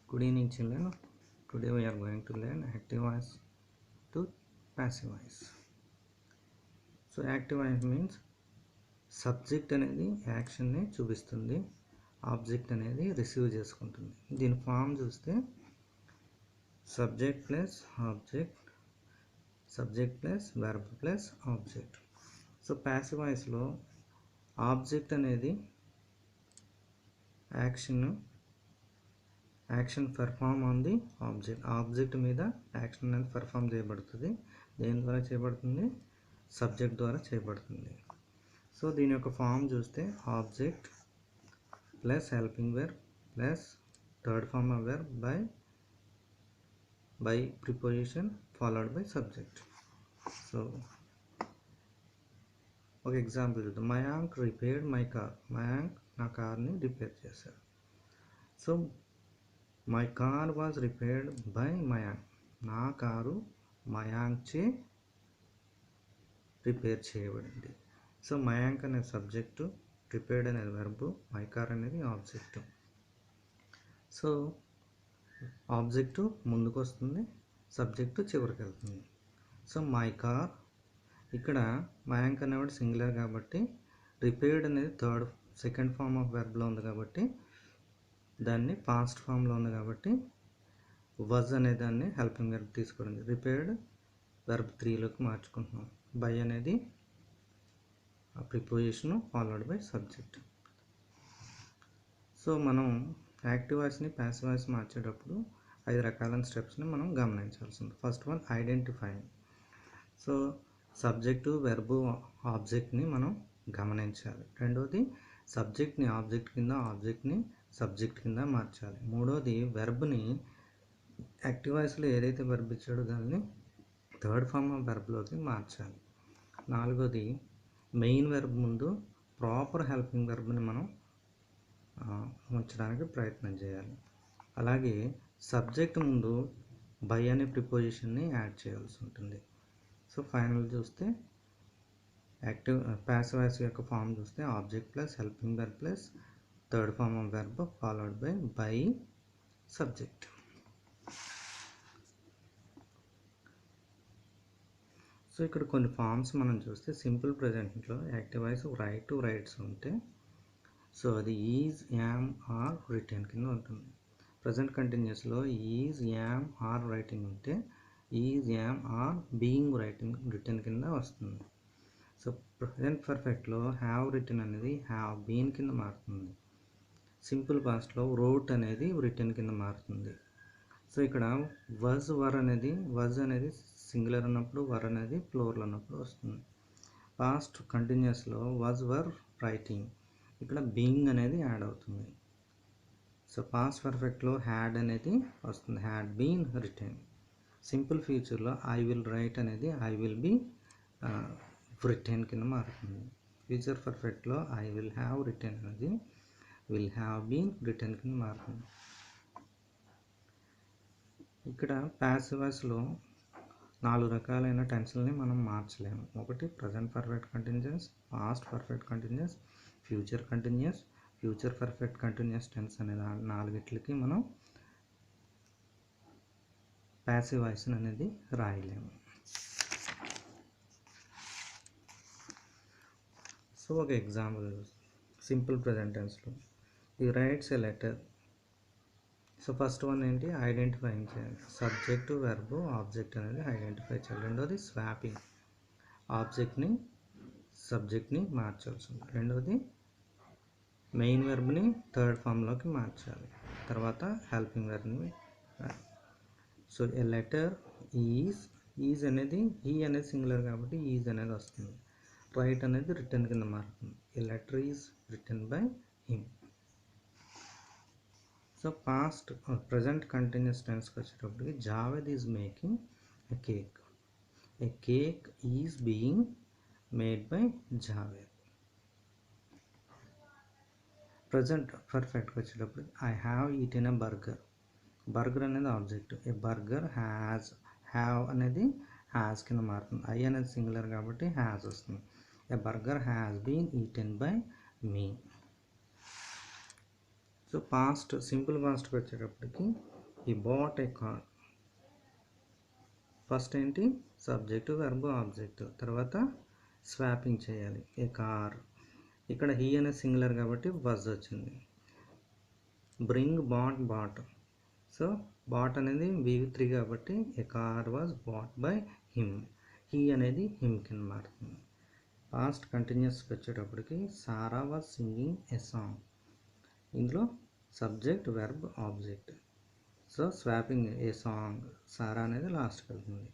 Good evening, children. Today we are going to learn active voice to passive voice. So active voice means subject అనేది యాక్షన్ని చూపిస్తుంది, object అనేది receive చేసుకుంటుంది. దీని form చూస్తే subject plus object, subject plus verb plus object. So passive వాయిస్లో object అనేది action perform on the object మీద action అనేది పెర్ఫామ్ చేయబడుతుంది. దేని ద్వారా చేయబడుతుంది? సబ్జెక్ట్ ద్వారా చేయబడుతుంది. సో దీని యొక్క ఫామ్ చూస్తే object plus helping verb plus third form of verb by preposition followed by subject. So ఒక ఎగ్జాంపుల్ చూద్దాం. Mayank repaired my car. Mayank నా కార్ని రిపేర్ చేశాడు. So my car was repaired by Mayank. నా కారు మయాంక్చే రిపేర్ చేయబడింది. సో మయాంక్ అనేది సబ్జెక్టు, రిపేర్డ్ అనేది వెర్బు, మై కార్ అనేది ఆబ్జెక్టు. సో ఆబ్జెక్టు ముందుకు వస్తుంది, సబ్జెక్టు చివరికి వెళ్తుంది. సో మై కార్, ఇక్కడ మయాంక్ అనేవాడు సింగులర్ కాబట్టి రిపేర్డ్ అనేది సెకండ్ ఫార్మ్ ఆఫ్ వెర్బ్లో ఉంది కాబట్టి దాన్ని పాస్ట్ ఫామ్లో ఉంది కాబట్టి వజ్ అనే దాన్ని హెల్పింగ్ వెర్బ్ తీసుకోవడం. రిపేర్డ్ వెర్బ్ 3లోకి మార్చుకుంటున్నాం. బై అనేది preposition followed by subject. So మనం యాక్టివ్ వాయిస్ని ప్యాసివ్ వాయిస్ మార్చేటప్పుడు 5 రకాలైన స్టెప్స్ని మనం గమనించాల్సి ఉంది. First one identifying. So subject verb ఆబ్జెక్ట్ని మనం గమనించాలి. రెండోది సబ్జెక్ట్ని ఆబ్జెక్ట్ కింద, ఆబ్జెక్ట్ని సబ్జెక్ట్ కింద మార్చాలి. మూడోది వెర్బ్ని యాక్టివ్ వాయిస్లో ఏదైతే వెర్బ్ ఇచ్చాడో దాన్ని థర్డ్ ఫార్మ్ ఆఫ్ వెర్బ్లోకి మార్చాలి. నాలుగోది మెయిన్ వెర్బ్ ముందు ప్రాపర్ హెల్పింగ్ వెర్బ్ని మనం ఉంచడానికి ప్రయత్నం చేయాలి. అలాగే సబ్జెక్ట్ ముందు బై అనే ప్రిపోజిషన్ని యాడ్ చేయాల్సి ఉంటుంది. సో ఫైనల్ చూస్తే ప్యాసివ్ వాయిస్ యొక్క ఫామ్ చూస్తే object plus helping verb plus third form of verb followed by subject. So ఇక్కడ కొన్ని ఫామ్స్ మనం చూస్తే సింపుల్ ప్రజెంట్లో active voice write to writes ఉంటే సో అది ఈజ్, యామ్, ఆర్, రిటర్న్ కింద ఉంటుంది. ప్రజెంట్ కంటిన్యూస్లో ఈజ్, యామ్, ఆర్ రైటింగ్ ఉంటే is, am, are, being writing written కింద వస్తుంది. సో ప్రజెంట్ పర్ఫెక్ట్లో హ్యావ్ రిటర్న్ అనేది హ్యావ్ బీన్ కింద మారుతుంది. సింపుల్ పాస్ట్లో రోట్ అనేది రిటర్న్ కింద మారుతుంది. సో ఇక్కడ వజ్ అనేది సింగులర్ ఉన్నప్పుడు, వర్ అనేది ప్లూరల్ ఉన్నప్పుడు వస్తుంది. పాస్ట్ కంటిన్యూస్లో వజ్, వర్, రైటింగ్, ఇక్కడ బీయింగ్ అనేది యాడ్ అవుతుంది. సో పాస్ట్ పర్ఫెక్ట్లో హ్యాడ్ అనేది వస్తుంది, హ్యాడ్ బీన్ రిటర్న్. సింపుల్ ఫ్యూచర్లో ఐ విల్ రైట్ అనేది ఐ విల్ బీ రిటర్న్ కింద మారుతుంది. ఫ్యూచర్ పర్ఫెక్ట్లో ఐ విల్ హ్యావ్ రిటర్న్ అనేది విల్ హ్యావ్ బీన్ రిటర్న్ కింద మారుతుంది. ఇక్కడ ప్యాసివ్ వాయిస్లో 4 రకాలైన టెన్స్ని మనం మార్చలేము. ఒకటి present perfect continuous, past perfect continuous, future continuous, future perfect continuous tense అనే 4కి మనం ప్యాసివ్ వాయిస్ అనేది రాయలేము. సో ఒక ఎగ్జాంపుల్ సింపుల్ ప్రజెంట్ టెన్స్లో he writes a letter. So first one ఏంటి? ఐడెంటిఫైయింగ్ చేయాలి. సబ్జెక్టు వెర్బు ఆబ్జెక్ట్ అనేది ఐడెంటిఫై చేయాలి. రెండోది స్వాపింగ్, ఆబ్జెక్ట్ని సబ్జెక్ట్ని మార్చాల్సి ఉంది. రెండోది మెయిన్ వెర్బ్ని థర్డ్ ఫామ్లోకి మార్చాలి. తర్వాత హెల్పింగ్ వెర్బ్ని. సో ఏ లెటర్ ఈజ్ అనేది ఈ అనేది సింగులర్ కాబట్టి ఈజ్ అనేది వస్తుంది. రైట్ అనేది రిటర్న్ కింద మారుతుంది. A letter is written by him. So past present continuous టెన్స్కి వచ్చేటప్పటికి Javed is making a cake. A cake is being made by Javed. Present పర్ఫెక్ట్కి వచ్చేటప్పటికి I have eaten a burger. Burger అనేది ఆబ్జెక్ట్. ఏ బర్గర్ హ్యావ్ అనేది has కింద మారుతుంది. I అనేది singular కాబట్టి హ్యాస్ వస్తుంది. A burger has been eaten by me. So past simple పాస్ట్కి వచ్చేటప్పటికి he bought a car. First ఏంటి సబ్జెక్టు వెర్బ్ ఆబ్జెక్ట్, తర్వాత స్వాపింగ్ చేయాలి ఏ కార్. ఇక్కడ హీ అనే సింగులర్ కాబట్టి వాజ్ వచ్చింది. Bring bought. సో బాట్ అనేది V3 కాబట్టి a car was bought by him. He అనేది హిమ్ కింద మారుతుంది. పాస్ట్ కంటిన్యూస్కి వచ్చేటప్పటికి Sara was singing a song. ఇందులో subject verb object. So swapping a song, Sara అనేది లాస్ట్కి వెళ్తుంది.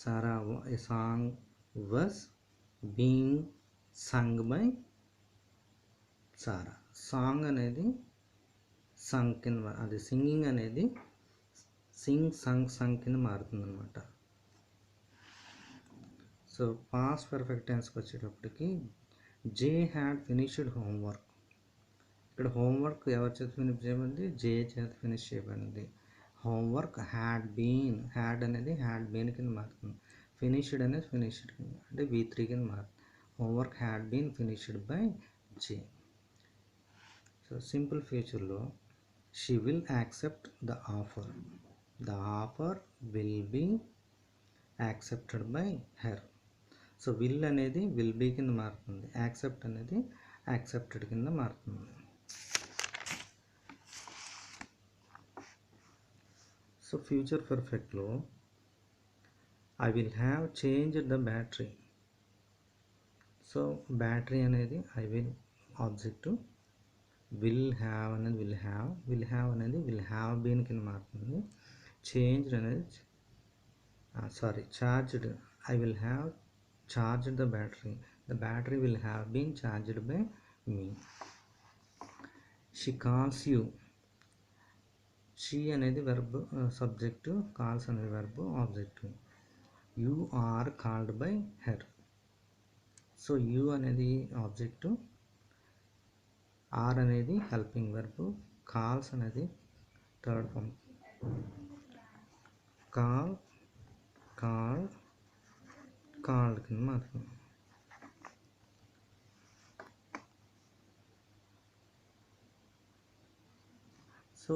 Sara a song was being sung by Sara. Song అనేది సంగ్ కింద, అది సింగింగ్ అనేది సంగ్ కింద మారుతుంది అనమాట. సో పాస్ట్ పర్ఫెక్ట్ టెన్స్కి వచ్చేటప్పటికి జే హ్యాడ్ ఫినిష్డ్ హోంవర్క్. ఇక్కడ హోంవర్క్ ఎవరి చేత ఫినిష్ చేయబడింది, జే చేత ఫినిష్ చేయబడింది. హోంవర్క్ హ్యాడ్ అనేది హ్యాడ్ బీన్ కింద మారుతుంది. ఫినిష్డ్ అనేది ఫినిష్డ్ కింద అంటే V3 కింద మారుతుంది. Homework had been finished by Jay. So simple ఫ్యూచర్లో she will accept the offer. The offer will be accepted by her. So will అనేది విల్ బీ కింద మారుతుంది. యాక్సెప్ట్ అనేది యాక్సెప్టెడ్ కింద మారుతుంది. సో ఫ్యూచర్ పర్ఫెక్ట్లో I will have changed the battery. So battery అనేది I will object, will have అనేది will have been కింద మారుతుంది. చేంజ్డ్ అనేది charged. I will have charged the battery will have been charged by me. She calls you. She అనేది verb subject, calls అనేది verb object. You are called by her. So you అనేది object, are అనేది helping verb, calls అనేది third form. Called కింద మారుతుంది. So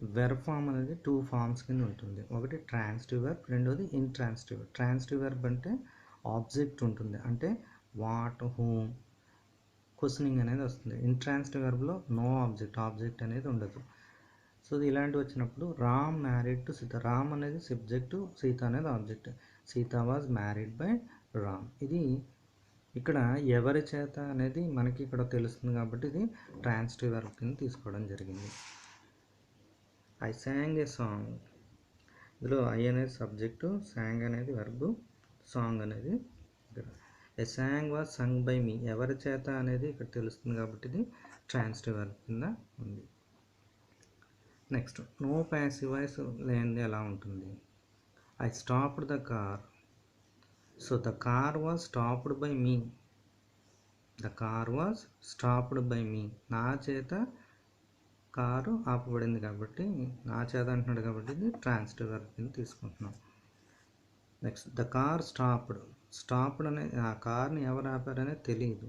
verb form అనేది 2 forms కింద ఉంటుంది. ఒకటి ట్రాన్సిటివ్ వెర్బ్, రెండోది ఇంట్రాన్సిటివ్ వెర్బ్. ట్రాన్సిటివ్ వెర్బ్ అంటే ఆబ్జెక్ట్ ఉంటుంది, అంటే వాట్, హూమ్, క్వశ్చనింగ్ అనేది వస్తుంది. ఇంట్రాన్సిటివ్ వెర్బ్లో నో ఆబ్జెక్ట్ అనేది ఉండదు. సో ఇలాంటివి వచ్చినప్పుడు రామ్ మ్యారీడ్ టు సీత. రామ్ అనేది సబ్జెక్టు, సీత అనేది object. Sita was married by Ram. ఇది ఇక్కడ ఎవరి చేత అనేది మనకి ఇక్కడ తెలుస్తుంది కాబట్టి ఇది ట్రాన్సిటివ్ వెర్బ్ కింద తీసుకోవడం జరిగింది. I song A song. ఇందులో ఐ అనేది సబ్జెక్టు, సాంగ్ అనేది వెర్బ్, సాంగ్ అనేది ఇక్కడ. ఏ సాంగ్ వాజ్ సంగ్ బై మీ. ఎవరి చేత అనేది ఇక్కడ తెలుస్తుంది కాబట్టి ఇది ట్రాన్సిటివ్ వెర్బ్ కింద ఉంది. నెక్స్ట్ నో ప్యాసివ్ వాయిస్ లేనిది ఎలా ఉంటుంది. I stopped the car. So the car was stopped by me. నా చేత కారు ఆపబడింది కాబట్టి, నా చేత అంటున్నాడు కాబట్టి ఇది ట్రాన్సిటివ్ వెర్బ్ కింద తీసుకుంటున్నాం. నెక్స్ట్ ద కార్ స్టాప్డ్ అనేది ఆ కార్ని ఎవరు ఆపారనేది తెలియదు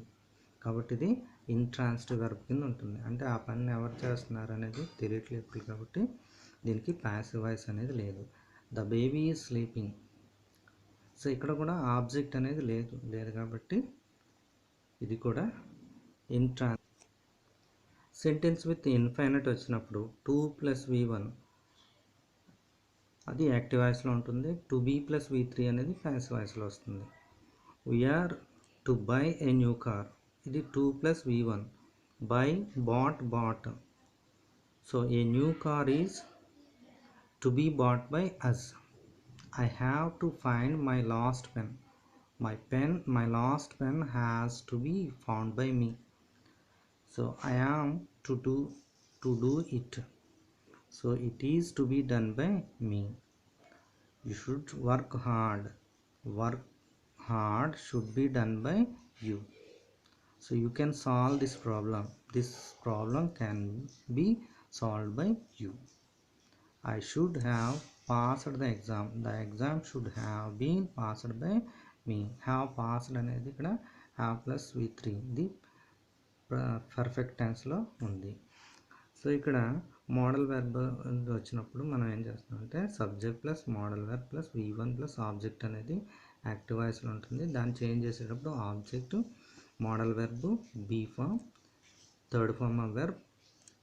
కాబట్టి ఇది ఇంట్రాన్సిటివ్ వెర్బ్ కింద ఉంటుంది. అంటే ఆ పనిని ఎవరు చేస్తున్నారు అనేది తెలియట్లేదు కాబట్టి దీనికి ప్యాసివ్ వాయిస్ అనేది లేదు. The baby is sleeping. So ఇక్కడ కూడా ఆబ్జెక్ట్ అనేది లేదు కాబట్టి ఇది కూడా సెంటెన్స్ విత్ ఇన్ఫైనైట్ వచ్చినప్పుడు 2 + V1 అది యాక్టివ్ వాయిస్లో ఉంటుంది. 2B + V3 అనేది ప్యాసివ్ వాయిస్లో వస్తుంది. We are to buy a new car. ఇది 2 + V1. Buy bought. So a new car is to be bought by us. I have to find my lost pen. My lost pen has to be found by me. So I am to do it. So it is to be done by me. You should work hard. Work hard should be done by you. So you can solve this problem. This problem can be solved by you. I should have passed the exam. The exam should have been passed by me. Have passed అనేది ఇక్కడ have + V3 ఇది perfect టెన్స్లో ఉంది. So ఇక్కడ modal verb వచ్చినప్పుడు మనం ఏం చేస్తామంటే subject plus modal verb plus V1 plus object అనేది యాక్టివ్ వాయిస్లో ఉంటుంది. దాన్ని చేంజ్ చేసేటప్పుడు object modal verb be form third form of verb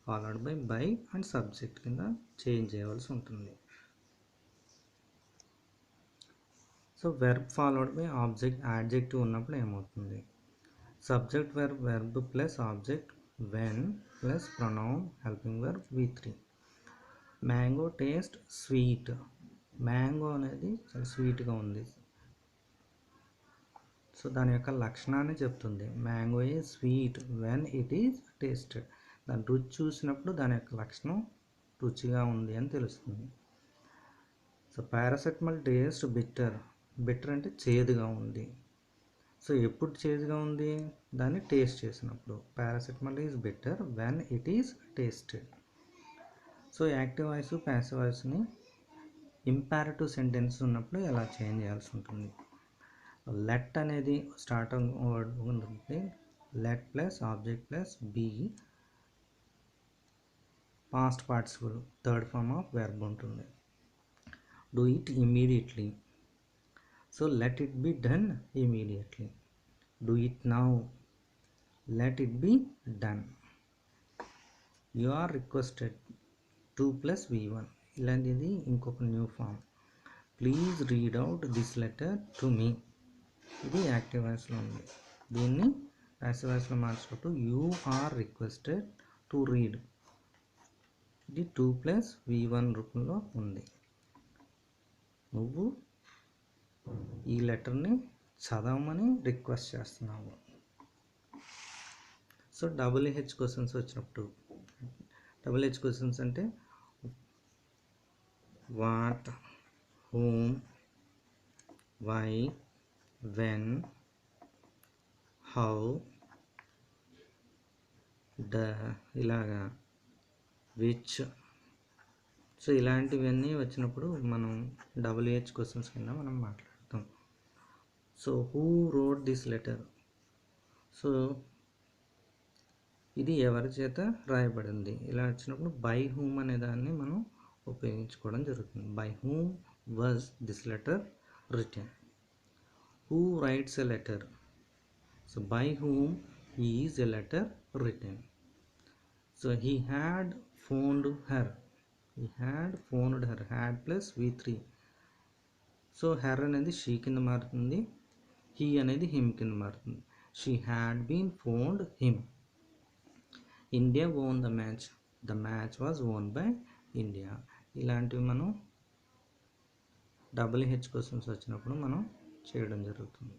followed by and subject కింద చేంజ్ చేయవలసి ఉంటుంది. So verb followed by object adjective ఉన్నప్పుడు ఏమవుతుంది? Subject verb plus object when plus pronoun helping verb V3. Mango taste sweet. Mango అనేది చాలా స్వీట్గా ఉంది. So దాని యొక్క లక్షణాన్ని చెప్తుంది. Mango is sweet when it is tasted. దాని రుచి చూసినప్పుడు దాని యొక్క లక్షణం రుచిగా ఉంది అని తెలుస్తుంది. So paracetamol taste bitter. Bitter అంటే చేదుగా ఉంది. సో ఎప్పుడు చేదుగా ఉంది? దాన్ని టేస్ట్ చేసినప్పుడు. Paracetamol is bitter when it is tasted. So active voice passive వాయిస్ని ఇంపారేటివ్ సెంటెన్స్ ఉన్నప్పుడు ఎలా చేంజ్ చేయాల్సి ఉంటుంది? లెట్ అనేది స్టార్టింగ్ వర్డ్ ఉంటుంది. Let plus object plus be past participle third form of verb ఉంటుంది. Do it immediately. So let it be done immediately. Do it now. Let it be done. You are requested 2 plus V1. ఇలాంటిది ఇంకొక new form. Please read out this letter to me. ఇది active వాయిస్లో ఉంది. దీన్ని passive వాయిస్లో మార్చినప్పుడు you are requested to read. ఇది 2 plus V1 రూపంలో ఉంది. నువ్వు ఈ లెటర్ని చదవమని రిక్వెస్ట్ చేస్తున్నావు. సో WH క్వశ్చన్స్ వచ్చినప్పుడు WH క్వశ్చన్స్ అంటే what, whom, why, when, how, ఇలాగా విచ్. సో ఇలాంటివన్నీ వచ్చినప్పుడు మనం WH క్వశ్చన్స్ కింద మనం మాట్లాడతాం. So who wrote this letter. So ఇది ఎవరి చేత రాయబడింది. ఇలా వచ్చినప్పుడు బై హూమ్ అనే దాన్ని మనం ఉపయోగించుకోవడం జరుగుతుంది. By whom was this letter written. Who writes a letter. So by whom is a letter written. So he had phoned her. He had phoned her. Had plus V3. So her అనేది she కింద మారుతుంది. He అనేది him కింద మారుతుంది. She had been phoned him. India won the match. The match was won by India. ఇలాంటివి మనం WH questions వచ్చినప్పుడు మనం చేయడం జరుగుతుంది.